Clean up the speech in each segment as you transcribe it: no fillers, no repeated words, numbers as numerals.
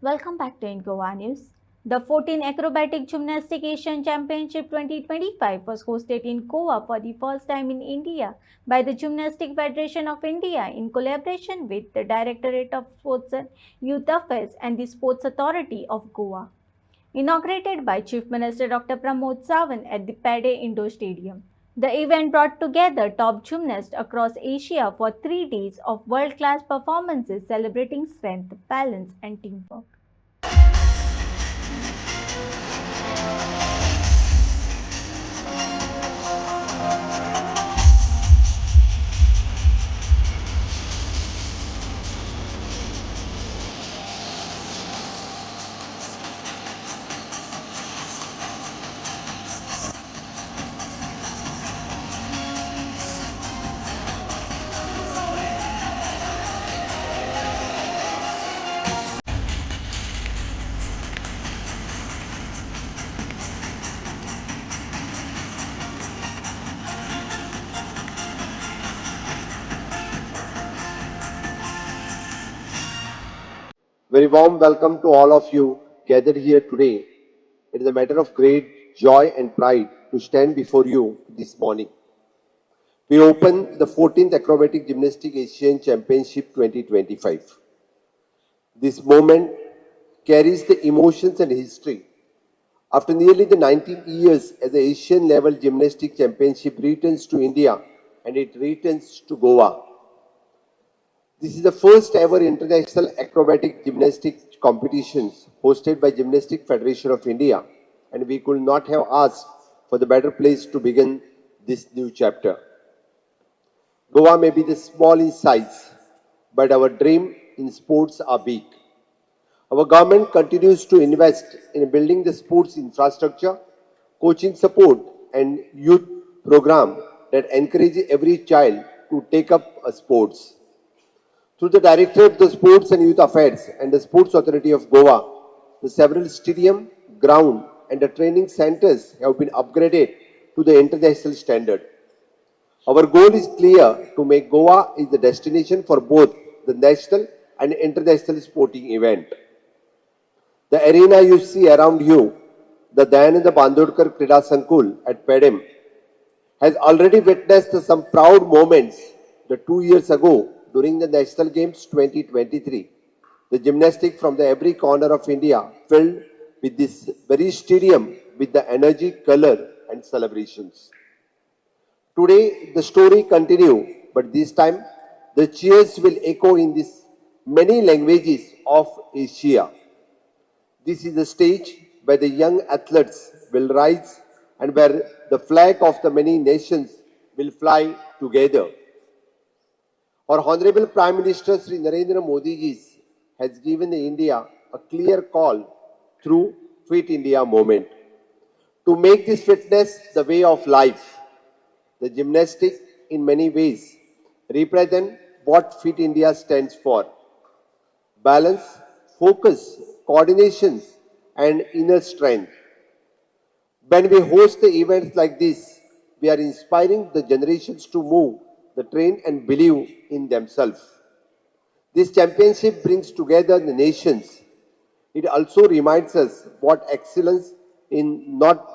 Welcome back to In Goa News. The 14th Acrobatic Gymnastic Asian Championship 2025 was hosted in Goa for the first time in India by the Gymnastic Federation of India in collaboration with the Directorate of Sports and Youth Affairs and the Sports Authority of Goa. Inaugurated by Chief Minister Dr. Pramod Sawant at the Pade Indoor Stadium. The event brought together top gymnasts across Asia for 3 days of world class performances celebrating strength, balance, and teamwork. Very warm welcome to all of you gathered here today. It is a matter of great joy and pride to stand before you this morning. We open the 14th Acrobatic Gymnastic Asian Championship 2025. This moment carries the emotions and history. After nearly the 19 years as the Asian level gymnastic championship returns to India and it returns to Goa. This is the first ever international acrobatic gymnastic competitions hosted by Gymnastic Federation of India, and we could not have asked for the better place to begin this new chapter. Goa may be the small in size, but our dream in sports are big. Our government continues to invest in building the sports infrastructure, coaching support, and youth program that encourage every child to take up a sports. Through the Directorate of the Sports and Youth Affairs and the Sports Authority of Goa, the several stadium, ground and the training centers have been upgraded to the international standard. Our goal is clear to make Goa is the destination for both the national and international sporting event. The arena you see around you, the Dayananda Bandodkar Krida Sankul at Pedem, has already witnessed some proud moments. The 2 years ago, during the National Games 2023, the gymnastic from every corner of India filled with this very stadium with the energy, color and celebrations. Today, the story continues, but this time, the cheers will echo in these many languages of Asia. This is the stage where the young athletes will rise and where the flag of the many nations will fly together. Our Honorable Prime Minister Sri Narendra Modi ji has given India a clear call through Fit India movement. To make this fitness the way of life, the gymnastic in many ways represent what Fit India stands for. Balance, focus, coordination and inner strength. When we host the events like this, we are inspiring the generations to move, the train and believe in themselves. This championship brings together the nations. It also reminds us what excellence in not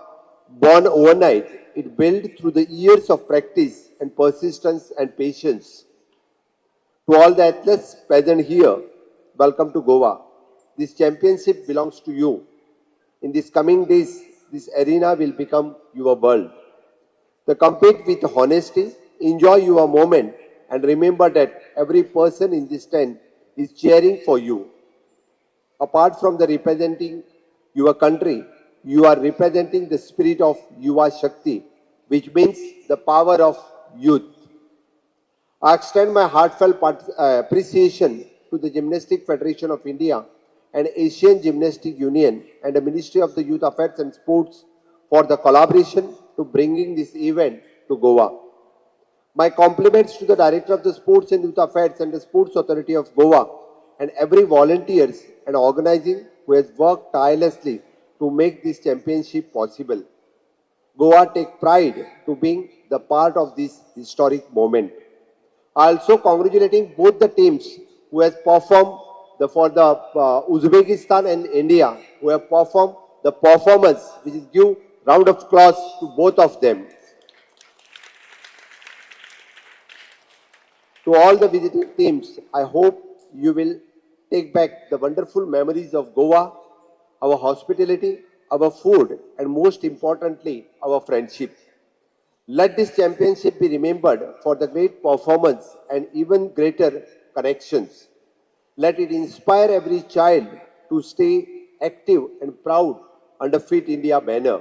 born overnight. It built through the years of practice and persistence and patience. To all the athletes present here, welcome to Goa. This championship belongs to you. In these coming days, this arena will become your world. To compete with honesty, enjoy your moment and remember that every person in this tent is cheering for you. Apart from the representing your country, you are representing the spirit of Yuva Shakti, which means the power of youth. I extend my heartfelt appreciation to the Gymnastic Federation of India and Asian Gymnastic Union and the Ministry of the Youth Affairs and Sports for the collaboration to bringing this event to Goa. My compliments to the Director of the Sports and Youth Affairs and the Sports Authority of Goa and every volunteers and organizing who has worked tirelessly to make this championship possible. Goa take pride to being the part of this historic moment. I also congratulating both the teams who has performed for the Uzbekistan and India who have performed the performance, which is give round of applause to both of them. To all the visiting teams, I hope you will take back the wonderful memories of Goa, our hospitality, our food, and most importantly, our friendship. Let this championship be remembered for the great performance and even greater connections. Let it inspire every child to stay active and proud under Fit India banner.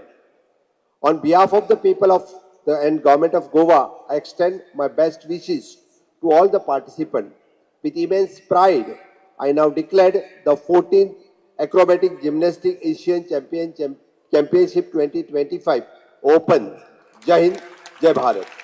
On behalf of the people of and government of Goa, I extend my best wishes to all the participants. With immense pride, I now declare the 14th Acrobatic Gymnastic Asian Championship 2025 open. Jai Hind, Jai Bharat.